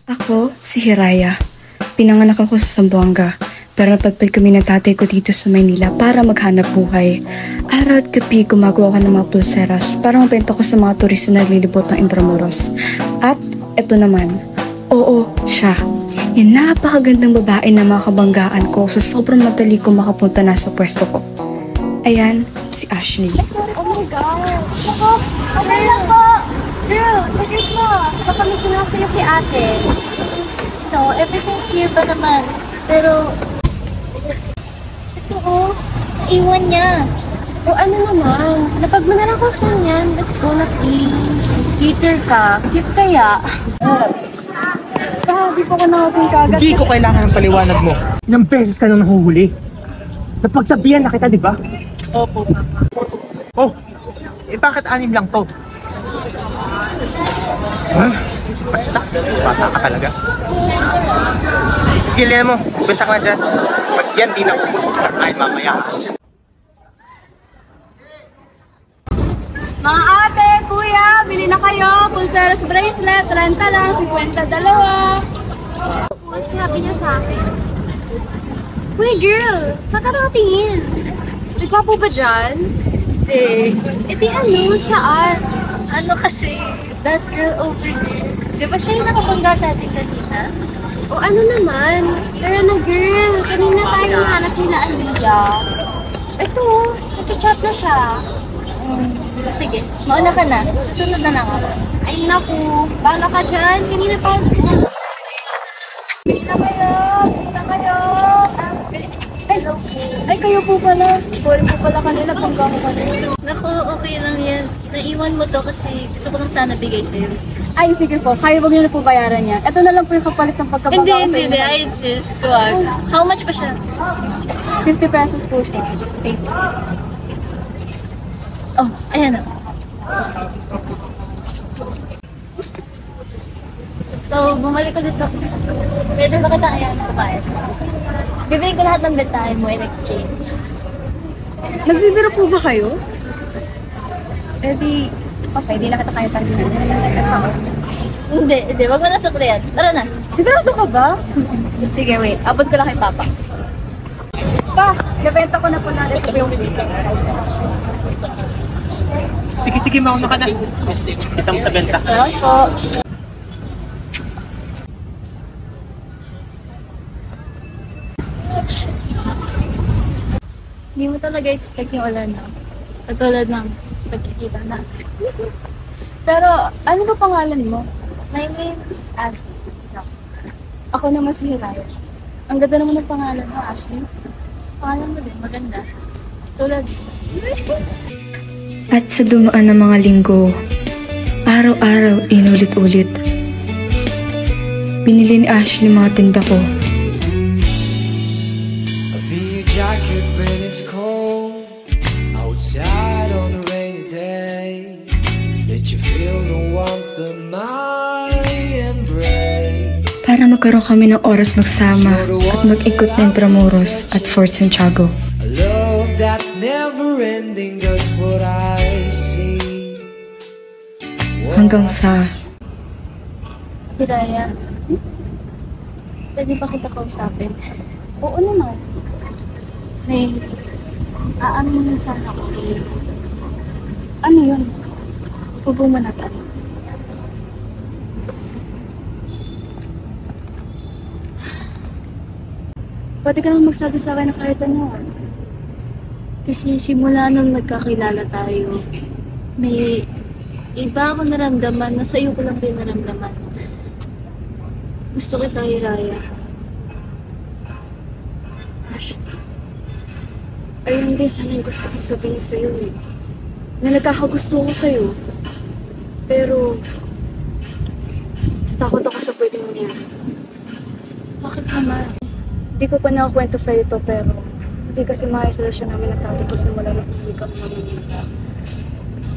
Ako, si Hiraya. Pinanganak ako sa Zamboanga, pero napadpad kami ng tatay ko dito sa Maynila para maghanap buhay. Araw at gabi gumagawa ko ng mga pulseras para mabenta ko sa mga turista na naglilibot ng Intramuros. At eto naman, oo, siya. Yung napakagandang babae na makabanggaan ko so sobrang madali ko makapunta na sa pwesto ko. Ayan, si Ashley. Oh my God! Ako, okay lang po! Girl, checkers mo! Kapamit ko na sa'yo si ate. No, everything's here pa naman. Pero, ito oh, iwan niya. O ano naman, napag mo na lang ko saan yan. Let's go na please. Peter ka, cute kaya. Di pa ko nakapin kagad. Hindi ko kailangan ng paliwanag mo. Ilang beses ka nang nahuhuli. Napagsabihan na kita, di ba? Opo. Oh, bakit 6 lang to? Huh? Basta, bata ka talaga. Gilin mo, benta ka na dyan. Pag yan, di na upos kahit mamaya. Mga ate, kuya, bili na kayo. Pulseras bracelet, 30 lang, 50 dalawa. Oo, sabi niya sa akin. Uy girl, saan ka nakatingin? Nagwapo ba dyan? Eh, di ano, saan? ano kasi, that girl over there. Di ba siya yung nakabangga sa atin kanina? O ano naman? Pero na girl, kanina tayo nahanap nila Aliyah. Ito, nag-chat na siya. Sige, mauna ka na. Susunod na lang ako. Ay naku, bala ka dyan. Kanina tayo nag-chat. Bili na kayo. Hello po. Ay, kayo po pala. Sorry po pala kanina, pangga ko kanina. Naku, okay lang yan. Naiwan mo to kasi gusto ko lang sana bigay sa'yo. Ay, sige po. Kaya wag niyo na po bayaran yan. Ito na lang po yung kapalit ng pagkabangga ko sa inyo. Hindi. I insist. Wag. How much pa siya? 50 pesos po siya. Wait. Oh, ayan na. So, bumalik ko dito. Pwede ba kita ayan sa bahay? Bibili ko lahat ng bentahe mo in exchange. Nagbibiro po ba kayo? Eh di, okay, di na kita kaya tanginan. Hindi. Wag mo na suklihan. Tara na. Sigurado ka ba? Sige, wait. Abot ko lang kay Papa. Pa, nabenta ko na po natin ito yung dito. Sige, mauna ka na. Kita mo sa benta. Salamat po. Hindi mo talaga expect yung ulan na. Katulad ng pagkikita na. Pero, ano ba pangalan mo? My name is Ashley. Ako naman si Hiraya. Ang ganda naman ng pangalan mo, Ashley. Pangalan mo din, maganda. Tulad. At sa dumaan ng mga linggo, araw-araw inulit-ulit. Binili ni Ashley mga tinda ko. I'll be your jacket when it's cold, outside on a rainy day. Let you feel the warmth of my embrace. Para magkaroon kami ng oras magsama at mag-ikot ng Intramuros at Fort Santiago. A love that's never ending, that's what I see. Hanggang sa Hiraya. Pwede ba kita kausapin? Oo naman. May aaminin sana ako sa'yo. Ano yun? Huwag mo na tayo. Pwede ka naman magsabi sa akin na kahit ano. Kasi simula nung nagkakilala tayo, may iba ako naramdaman na sa'yo ko lang din naramdaman. Gusto kita, Hiraya. Gosh. Ayun din, sana yung gusto kong sabihin sa'yo eh. Na nagkakagusto ko sa'yo. Pero, takot ako sa pwedeng mangyari. Bakit naman? Hindi ko pa nakakwento sa'yo to pero hindi kasi maayos relasyon namin ng tatay ko simula nung hindi kami mamimita.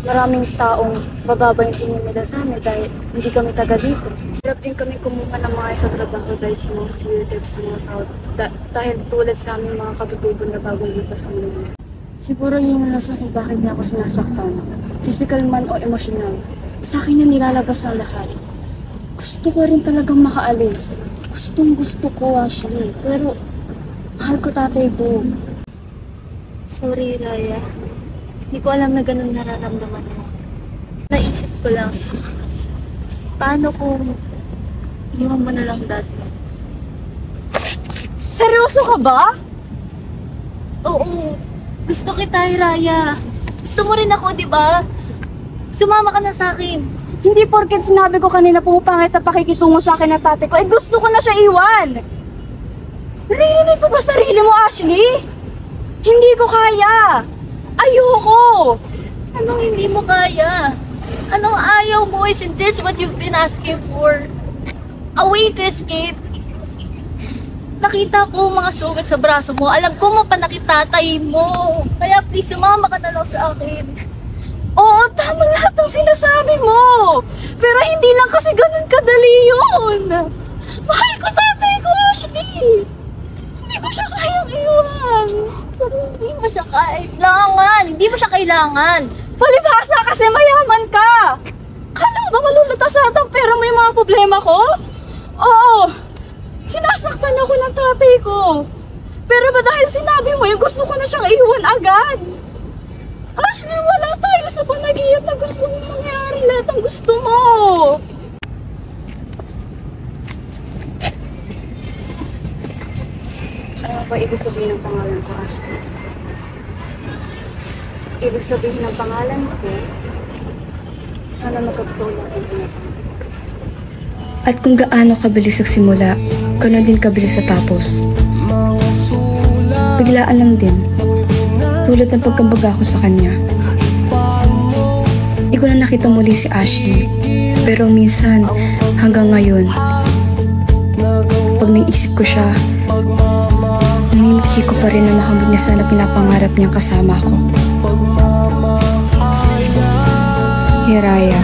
Maraming taong bababa yung tingin nila sa amin dahil hindi kami taga dito. Hirap din kami kumuha ng maayos sa trabaho dahil sa mga stereotypes sa mga tao dahil tulad sa aming mga katutubo na bagong lipas sa mundo. Siguro yun ang rason kung bakit niya ako sinasaktan. Physical man o emosyonal. Sa akin na nilalabas ang lahat. Gusto ko rin talagang makaalis. Gustong gusto ko, Ashley. Pero, mahal ko tatay ko. Sorry, Raya. Hindi ko alam na ganun nararamdaman mo. Naisip ko lang, paano kung iwan mo na lang dad mo? Seryoso ka ba? Oo, gusto kita, Raya. Gusto mo rin ako, di ba? Sumama ka na sa akin. Hindi porket sinabi ko kanina pumapangit na pakikitungo sa akin ng tatay ko, eh gusto ko na siya iwan! Narinig mo ba sarili mo, Ashley? Hindi ko kaya! Ayoko! Anong hindi mo kaya? Anong ayaw mo? Isn't this what you've been asking for? A way to escape? Nakita ko mga sugat sa braso mo. Alam ko mapanakit tatay mo. Kaya please, sumama ka na lang sa akin. Oo, tama lahat ng sinasabi mo! Pero hindi lang kasi ganun kadali yun! Mahal ko tatay ko, Ashley! Hindi ko siya kayang iwan! Pero hindi mo siya kailangan. Hindi mo siya kailangan. Palibhasa kasi mayaman ka! Kala mo ba malulutas lahat ang pera mo yung mga problema ko? Oo! Sinasaktan ako ng tatay ko! Pero ba dahil sinabi mo yung gusto ko na siyang iwan agad? Ashley, wala tayo sa panaginip na gusto mong mangyari lahat ang gusto mo! Ano ba ibig sabihin ng pangalan ko, Ashley? Ibig sabihin ng pangalan ko, sana magkatotoo lang ang pinapang. At kung gaano kabilis nagsimula, ganoon din kabilis sa tapos. Biglaan lang din, tulad ng pagkambaga ko sa kanya. Di ko na nakita muli si Ashley, pero minsan hanggang ngayon, pag naisip ko siya, minimiki ko pa rin na makamit niya sana pinapangarap niyang kasama ko. Hey Raya,